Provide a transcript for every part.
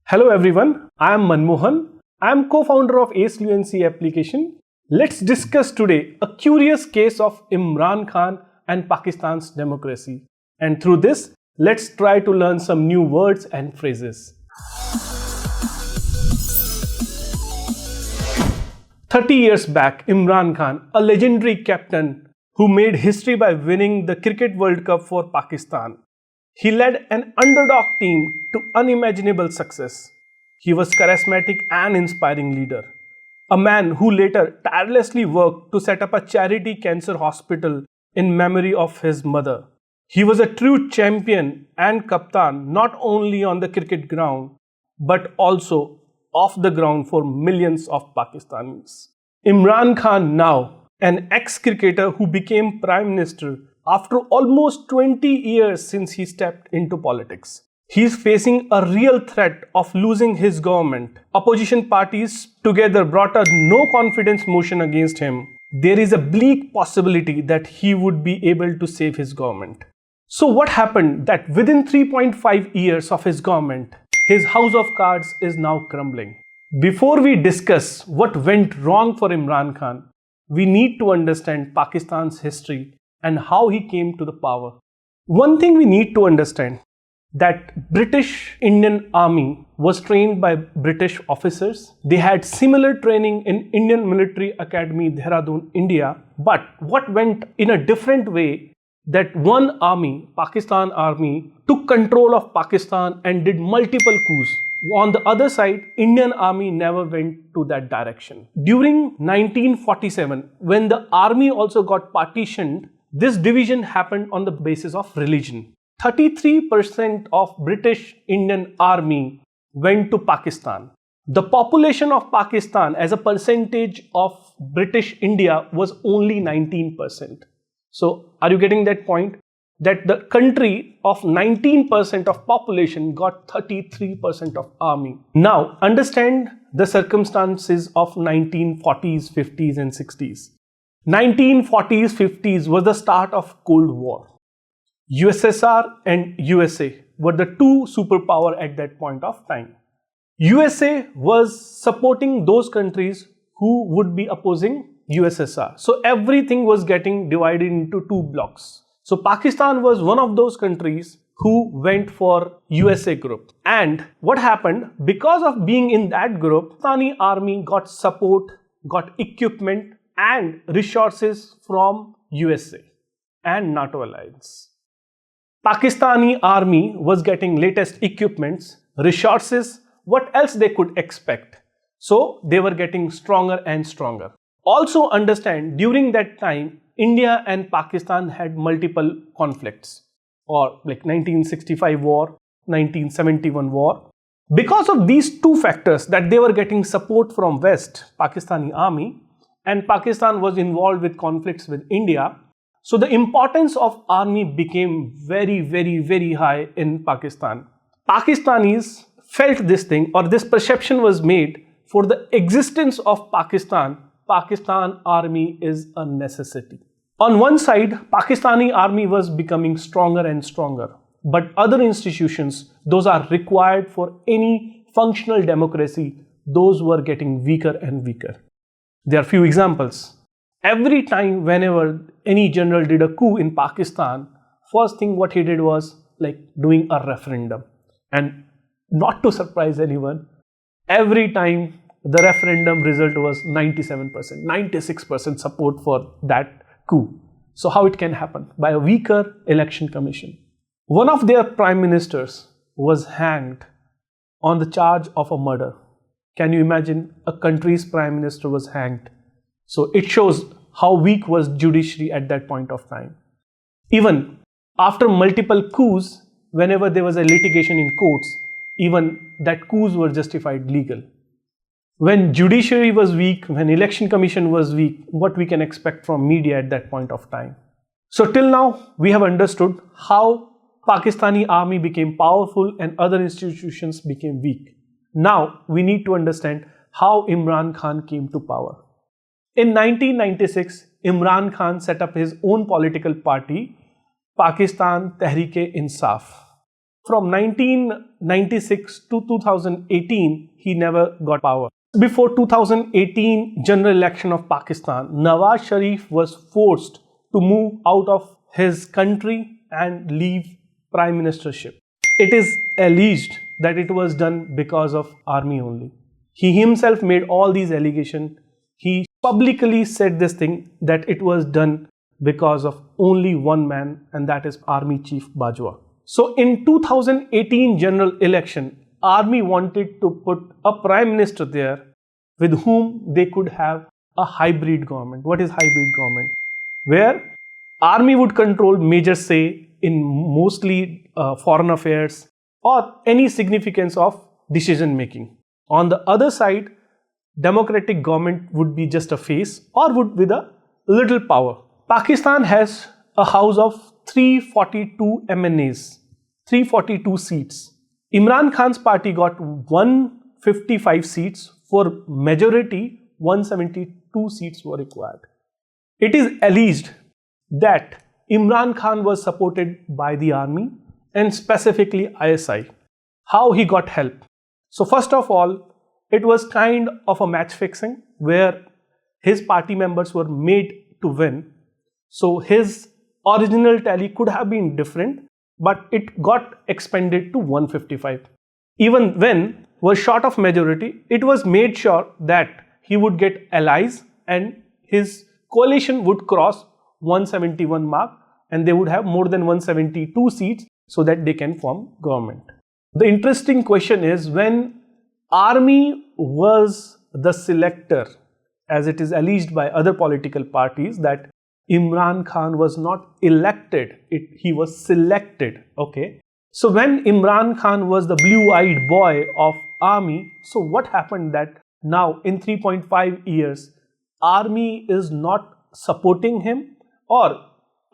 Hello everyone, I am Manmohan. I am co-founder of AceFluency application. Let's discuss today a curious case of Imran Khan and Pakistan's democracy. And through this, let's try to learn some new words and phrases. 30 years back, Imran Khan, a legendary captain who made history by winning the Cricket World Cup for Pakistan. He led an underdog team to unimaginable success. He was charismatic and inspiring leader. A man who later tirelessly worked to set up a charity cancer hospital in memory of his mother. He was a true champion and captain not only on the cricket ground but also off the ground for millions of Pakistanis. Imran Khan, now an ex-cricketer who became Prime Minister after almost 20 years since he stepped into politics. He is facing a real threat of losing his government. Opposition parties together brought a no confidence motion against him. There is a bleak possibility that he would be able to save his government. So what happened that within 3.5 years of his government, his house of cards is now crumbling? Before we discuss what went wrong for Imran Khan, we need to understand Pakistan's history and how he came to the power. One thing we need to understand that British Indian Army was trained by British officers. They had similar training in Indian Military Academy, Dehradun, India. But what went in a different way, that one army, Pakistan Army, took control of Pakistan and did multiple coups. On the other side, Indian Army never went to that direction. During 1947, when the army also got partitioned, this division happened on the basis of religion. 33% of British Indian Army went to Pakistan. The population of Pakistan as a percentage of British India was only 19%. So, are you getting that point? That the country of 19% of population got 33% of army. Now, understand the circumstances of 1940s, 50s and 60s. 1940s, 50s was the start of Cold War. USSR and USA were the two superpower at that point of time. USA was supporting those countries who would be opposing USSR. So everything was getting divided into two blocks. So Pakistan was one of those countries who went for USA group. And what happened? Because of being in that group, Pakistani army got support, got equipment and resources from USA and NATO alliance. Pakistani army was getting latest equipments, resources, what else they could expect. So they were getting stronger and stronger. Also understand, during that time, India and Pakistan had multiple conflicts, or like 1965 war, 1971 war. Because of these two factors, that they were getting support from West, Pakistani army, and Pakistan was involved with conflicts with India. So the importance of army became very high in Pakistan. Pakistanis felt this thing, or this perception was made, for the existence of Pakistan army is a necessity. On one side, Pakistani army was becoming stronger and stronger. But other institutions, those are required for any functional democracy, those were getting weaker and weaker. There are few examples. Every time whenever any general did a coup in Pakistan, first thing what he did was like doing a referendum. And not to surprise anyone, every time the referendum result was 97%, 96% support for that coup. So how it can happen? By a weaker election commission. One of their prime ministers was hanged on the charge of a murder. Can you imagine? A country's prime minister was hanged. So it shows how weak was judiciary at that point of time. Even after multiple coups, whenever there was a litigation in courts, even that coups were justified legal. When judiciary was weak, when election commission was weak, what we can expect from media at that point of time. So till now, we have understood how Pakistani army became powerful and other institutions became weak. Now, we need to understand how Imran Khan came to power. In 1996, Imran Khan set up his own political party, Pakistan Tehreek-e-Insaf. From 1996 to 2018, he never got power. Before 2018 general election of Pakistan, Nawaz Sharif was forced to move out of his country and leave prime ministership. It is alleged that it was done because of army only. He himself made all these allegations. He publicly said this thing that it was done because of only one man, and that is Army Chief Bajwa. So in 2018 general election, army wanted to put a prime minister there with whom they could have a hybrid government. What is hybrid government? Where army would control major say in mostly foreign affairs or any significance of decision making. On the other side, democratic government would be just a face or would with a little power. Pakistan has a house of 342 MNAs, 342 seats. Imran Khan's party got 155 seats. For majority, 172 seats were required. It is alleged that Imran Khan was supported by the army and specifically ISI. How he got help? So first of all, it was kind of a match fixing where his party members were made to win. So his original tally could have been different, but it got expanded to 155. Even when was short of majority, it was made sure that he would get allies and his coalition would cross 171 mark and they would have more than 172 seats so that they can form government. The interesting question is, when army was the selector, as it is alleged by other political parties that Imran Khan was not elected, he was selected. Okay. So when Imran Khan was the blue-eyed boy of army, so what happened that now in 3.5 years, army is not supporting him, or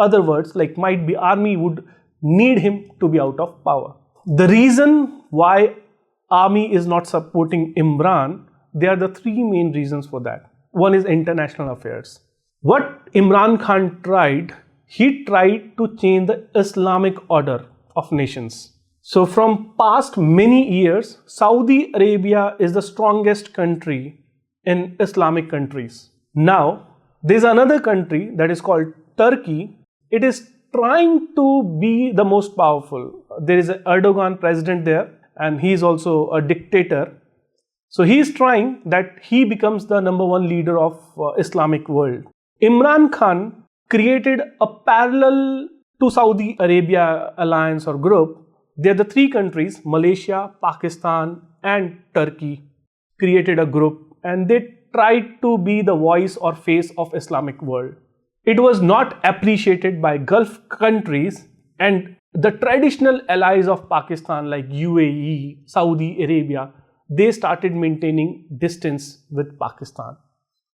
other words, like might be army would need him to be out of power. The reason why army is not supporting Imran, there are the three main reasons for that. One is international affairs. What Imran Khan tried, he tried to change the Islamic order of nations. So from past many years, Saudi Arabia is the strongest country in Islamic countries. Now, there is another country that is called Turkey. It is trying to be the most powerful. There is an Erdogan president there and he is also a dictator. So he is trying that he becomes the number one leader of Islamic world. Imran Khan created a parallel to Saudi Arabia alliance or group. There are the three countries, Malaysia, Pakistan and Turkey, created a group and they tried to be the voice or face of Islamic world. It was not appreciated by Gulf countries, and the traditional allies of Pakistan like UAE, Saudi Arabia, they started maintaining distance with Pakistan.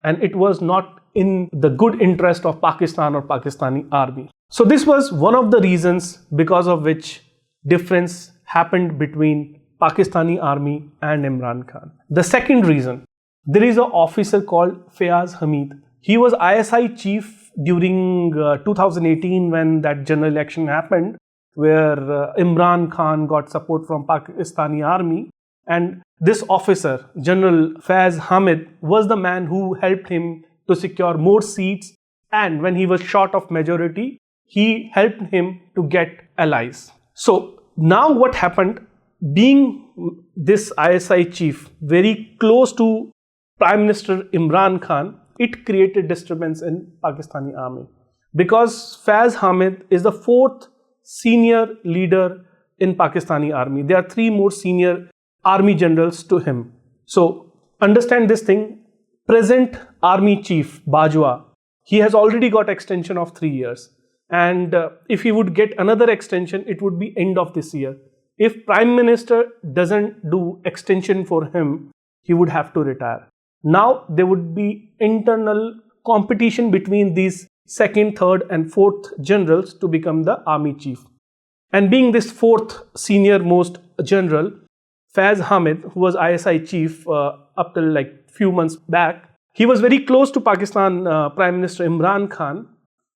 And it was not in the good interest of Pakistan or Pakistani army. So this was one of the reasons because of which difference happened between Pakistani army and Imran Khan. The second reason, there is an officer called Fayaz Hamid. He was ISI chief during 2018 when that general election happened, where Imran Khan got support from Pakistani army. And this officer, General Fayaz Hamid, was the man who helped him to secure more seats. And when he was short of majority, he helped him to get allies. So now what happened, being this ISI chief very close to Prime Minister Imran Khan, it created disturbance in Pakistani army. Because Fayaz Hamid is the fourth senior leader in Pakistani army. There are three more senior army generals to him. So understand this thing, present army chief Bajwa, he has already got extension of 3 years. And if he would get another extension, it would be end of this year. If Prime Minister doesn't do extension for him, he would have to retire. Now there would be internal competition between these second, third and fourth generals to become the army chief. And being this fourth senior most general, Fayaz Hamid, who was ISI chief up till like few months back, he was very close to Pakistan Prime Minister Imran Khan,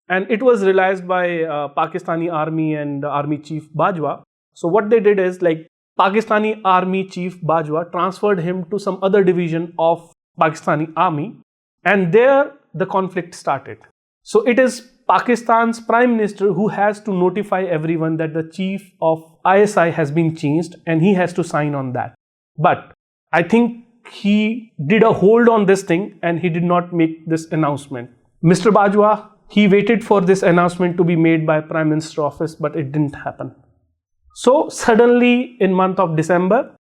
and it was realized by Pakistani army and army chief Bajwa So what they did is, like, Pakistani army chief Bajwa transferred him to some other division of Pakistani army, and there the conflict started. So it is Pakistan's prime minister who has to notify everyone that the chief of ISI has been changed, and he has to sign on that. But I think he did a hold on this thing and he did not make this announcement. Mr. Bajwa, he waited for this announcement to be made by Prime Minister office, but it didn't happen. So suddenly in month of December,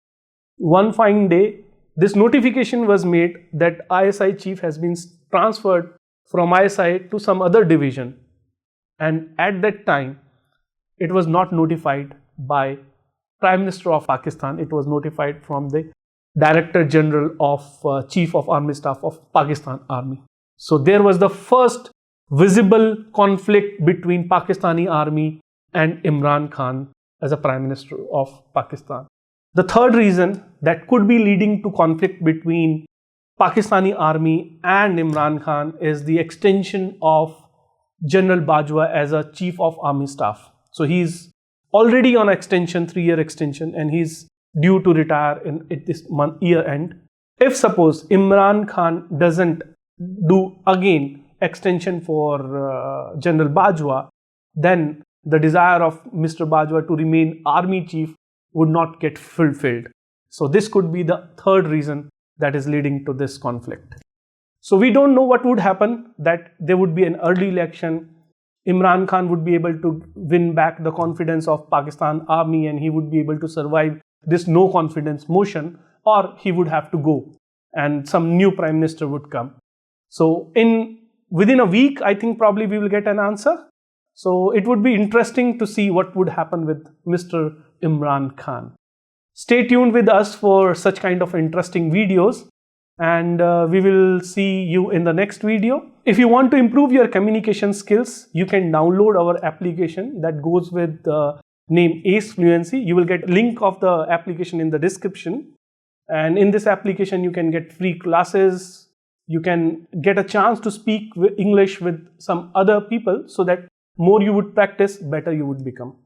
one fine day, this notification was made that ISI chief has been transferred from ISI to some other division. And at that time, it was not notified by Prime Minister of Pakistan. It was notified from the Director General of Chief of Army Staff of Pakistan Army. So there was the first visible conflict between Pakistani army and Imran Khan as a Prime Minister of Pakistan. The third reason that could be leading to conflict between Pakistani army and Imran Khan is the extension of General Bajwa as a Chief of Army Staff. So he's already on extension, 3-year extension, and he's due to retire at this month year end. If suppose Imran Khan doesn't do again extension for General Bajwa, then the desire of Mr. Bajwa to remain army chief would not get fulfilled. So this could be the third reason that is leading to this conflict. So we don't know what would happen, that there would be an early election. Imran Khan would be able to win back the confidence of Pakistan army and he would be able to survive this no confidence motion, or he would have to go and some new prime minister would come. So within a week, I think probably we will get an answer. So it would be interesting to see what would happen with Mr. Imran Khan. Stay tuned with us for such kind of interesting videos, and we will see you in the next video. If you want to improve your communication skills, you can download our application that goes with the name AceFluency. You will get link of the application in the description. And in this application, you can get free classes. You can get a chance to speak English with some other people, so that more you would practice, better you would become.